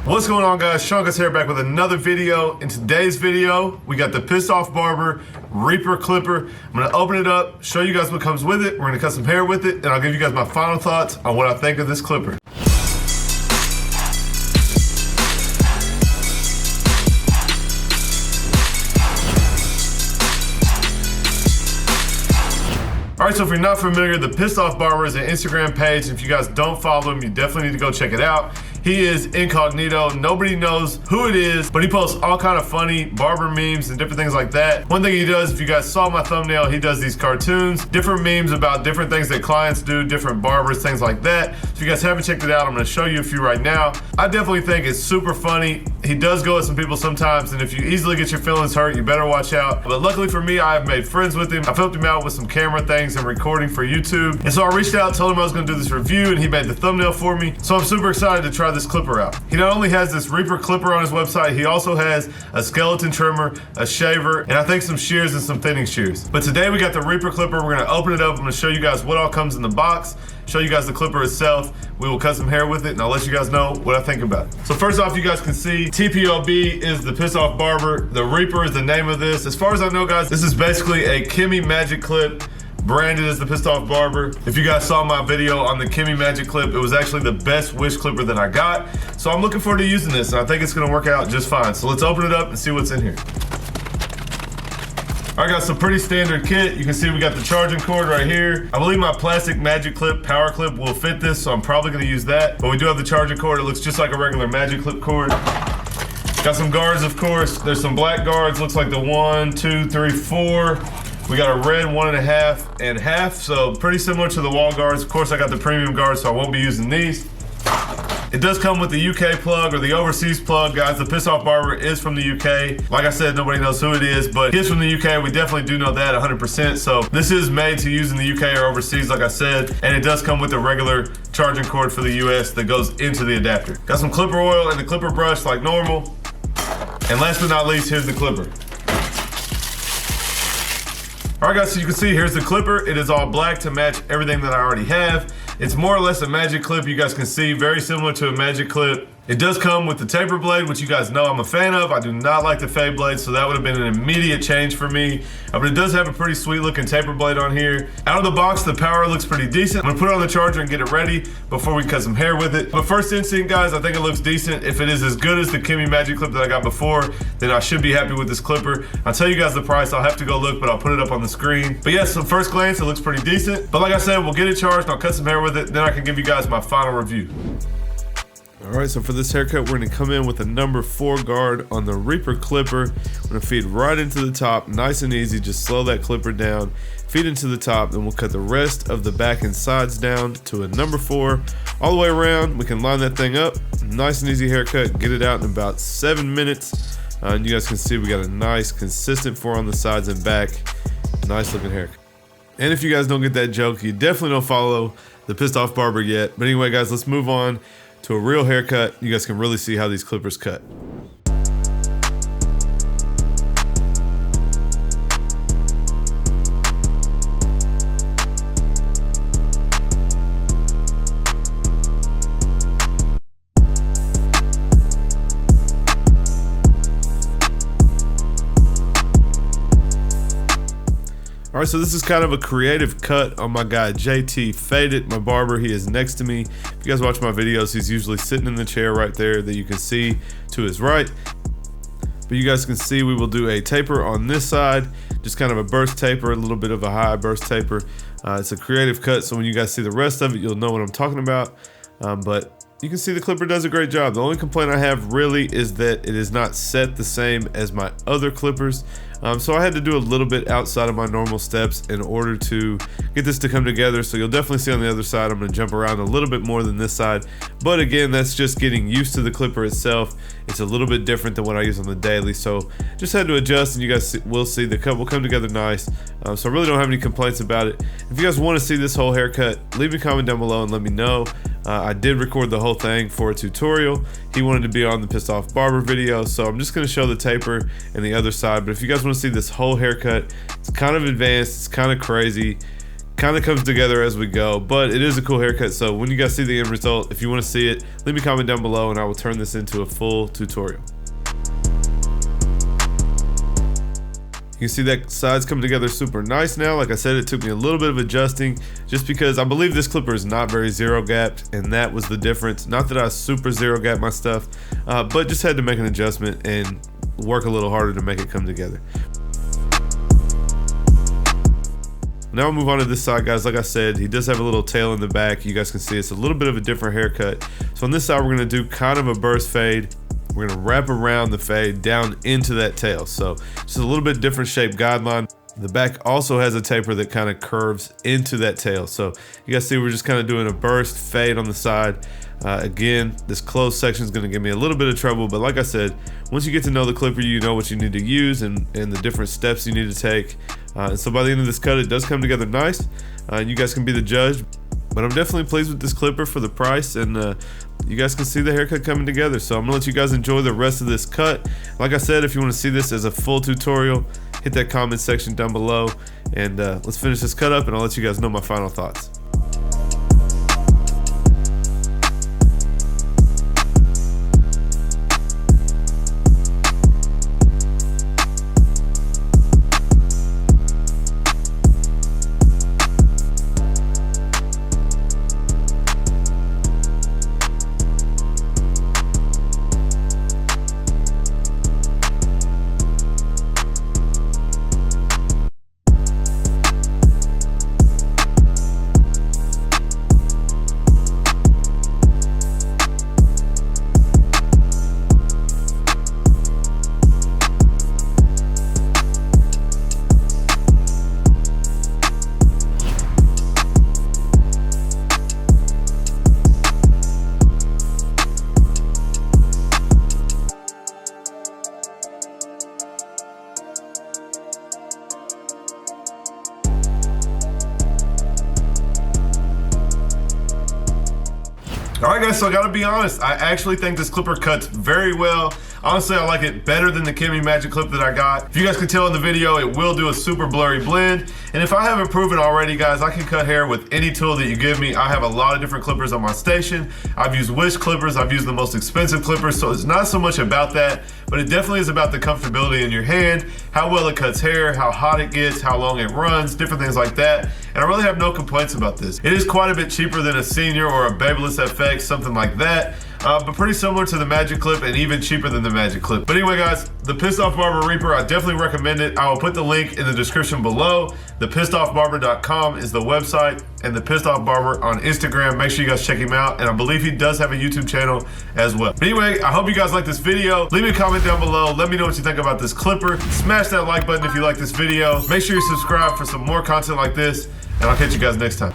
What's going on, guys? Seancutshair back with another video. In today's video, we got the ThePissedOffBarber Reaper clipper. I'm gonna open it up, show you guys what comes with it. We're gonna cut some hair with it, and I'll give you guys my final thoughts on what I think of this clipper. All right, so if you're not familiar, ThePissedOffBarber is an Instagram page. If you guys don't follow him, you definitely need to go check it out. He is incognito. Nobody knows who it is, but he posts all kind of funny barber memes and different things like that. One thing he does, if you guys saw my thumbnail, he does these cartoons, different memes about different things that clients do, different barbers, things like that. So if you guys haven't checked it out, I'm gonna show you a few right now. I definitely think it's super funny. He does go at some people sometimes, and if you easily get your feelings hurt, you better watch out. But luckily for me, I have made friends with him. I've helped him out with some camera things and recording for YouTube. And so I reached out, told him I was gonna do this review, and he made the thumbnail for me. So I'm super excited to try this clipper out. He not only has this Reaper clipper on his website, he also has a skeleton trimmer, a shaver, and I think some shears and some thinning shears. But today we got the Reaper clipper. We're gonna open it up. I'm gonna show you guys what all comes in the box, show you guys the clipper itself. We will cut some hair with it, and I'll let you guys know what I think about it. So first off, you guys can see TPOB is the ThePissedOffBarber. The Reaper is the name of this. As far as I know, guys, this is basically a Kimmy magic clip branded as the ThePissedOffBarber. If you guys saw my video on the Kimmy Magic clip, it was actually the best wish clipper that I got. So I'm looking forward to using this, and I think it's gonna work out just fine. So let's open it up and see what's in here. I got some pretty standard kit. You can see we got the charging cord right here. I believe my plastic magic clip, power clip, will fit this, so I'm probably gonna use that. But we do have the charging cord. It looks just like a regular magic clip cord. Got some guards, of course. There's some black guards. Looks like the 1, 2, 3, 4. We got a red 1.5 and half, so pretty similar to the Wahl guards. Of course, I got the premium guards, so I won't be using these. It does come with the UK plug or the overseas plug, guys. The ThePissedOffBarber is from the UK. Like I said, nobody knows who it is, but he is from the UK. We definitely do know that 100%. So this is made to use in the UK or overseas, like I said, and it does come with a regular charging cord for the US that goes into the adapter. Got some clipper oil and the clipper brush like normal. And last but not least, here's the clipper. All right, guys, so you can see here's the clipper. It is all black to match everything that I already have. It's more or less a magic clip. You guys can see very similar to a magic clip. It does come with the taper blade, which you guys know I'm a fan of. I do not like the fade blade, so that would have been an immediate change for me. But it does have a pretty sweet looking taper blade on here. Out of the box, the power looks pretty decent. I'm gonna put it on the charger and get it ready before we cut some hair with it. But first instinct, guys, I think it looks decent. If it is as good as the Kimmy magic clip that I got before, then I should be happy with this clipper. I'll tell you guys the price. I'll have to go look, but I'll put it up on the screen. But yes, at first glance, it looks pretty decent. But like I said, we'll get it charged, I'll cut some hair with it, then I can give you guys my final review. All right, so for this haircut, we're gonna come in with a number 4 guard on the Reaper clipper. We're gonna feed right into the top, nice and easy. Just slow that clipper down, feed into the top, then we'll cut the rest of the back and sides down to a number 4. All the way around, we can line that thing up. Nice and easy haircut, get it out in about 7 minutes. And you guys can see we got a nice, consistent 4 on the sides and back. Nice looking haircut. And if you guys don't get that joke, you definitely don't follow the ThePissedOffBarber yet. But anyway, guys, let's move on to a real haircut. You guys can really see how these clippers cut. All right, so this is kind of a creative cut on my guy JT Faded, my barber. He is next to me. If you guys watch my videos, he's usually sitting in the chair right there that you can see to his right. But you guys can see we will do a taper on this side, just kind of a burst taper, a little bit of a high burst taper. It's a creative cut, so when you guys see the rest of it, you'll know what I'm talking about. But you can see the clipper does a great job. The only complaint I have really is that it is not set the same as my other clippers. So I had to do a little bit outside of my normal steps in order to get this to come together. So you'll definitely see on the other side, I'm gonna jump around a little bit more than this side. But again, that's just getting used to the clipper itself. It's a little bit different than what I use on the daily. So just had to adjust, and you guys will see the cut will come together nice. So I really don't have any complaints about it. If you guys wanna see this whole haircut, leave me a comment down below and let me know. I did record the whole thing for a tutorial. He wanted to be on the ThePissedOffBarber video, so I'm just gonna show the taper and the other side. But if you guys wanna see this whole haircut, it's kind of advanced, it's kind of crazy. kind of comes together as we go, but it is a cool haircut. So when you guys see the end result, if you want to see it, leave me a comment down below and I will turn this into a full tutorial. You can see that sides come together super nice now. Like I said, it took me a little bit of adjusting just because I believe this clipper is not very zero gapped, and that was the difference. Not that I super zero gap my stuff, but just had to make an adjustment and work a little harder to make it come together. Now we'll move on to this side, guys. Like I said, he does have a little tail in the back. You guys can see it's a little bit of a different haircut. So on this side, we're gonna do kind of a burst fade. We're gonna wrap around the fade down into that tail. So just a little bit different shape guideline. The back also has a taper that kind of curves into that tail. So you guys see we're just kind of doing a burst fade on the side. Again, this closed section is going to give me a little bit of trouble, but like I said, once you get to know the clipper, you know what you need to use and the different steps you need to take. And so by the end of this cut, it does come together nice. You guys can be the judge, but I'm definitely pleased with this clipper for the price, and you guys can see the haircut coming together. So I'm gonna let you guys enjoy the rest of this cut. Like I said, if you want to see this as a full tutorial, hit that comment section down below, and let's finish this cut up and I'll let you guys know my final thoughts. Alright guys, so I gotta be honest, I actually think this clipper cuts very well. Honestly, I like it better than the Kimmy Magic Clip that I got. If you guys can tell in the video, it will do a super blurry blend. And if I haven't proven already, guys, I can cut hair with any tool that you give me. I have a lot of different clippers on my station. I've used Wish clippers, I've used the most expensive clippers, so it's not so much about that, but it definitely is about the comfortability in your hand, how well it cuts hair, how hot it gets, how long it runs, different things like that. And I really have no complaints about this. It is quite a bit cheaper than a Senior or a Babyliss FX, something like that. But pretty similar to the Magic Clip and even cheaper than the Magic Clip. But anyway guys, the ThePissedOffBarber Reaper, I definitely recommend it. I will put the link in the description below. ThePissedOffBarber.com is the website, and ThePissedOffBarber on Instagram. Make sure you guys check him out, and I believe he does have a YouTube channel as well. But anyway, I hope you guys like this video. Leave me a comment down below. Let me know what you think about this clipper. Smash that like button if you like this video. Make sure you subscribe for some more content like this, and I'll catch you guys next time.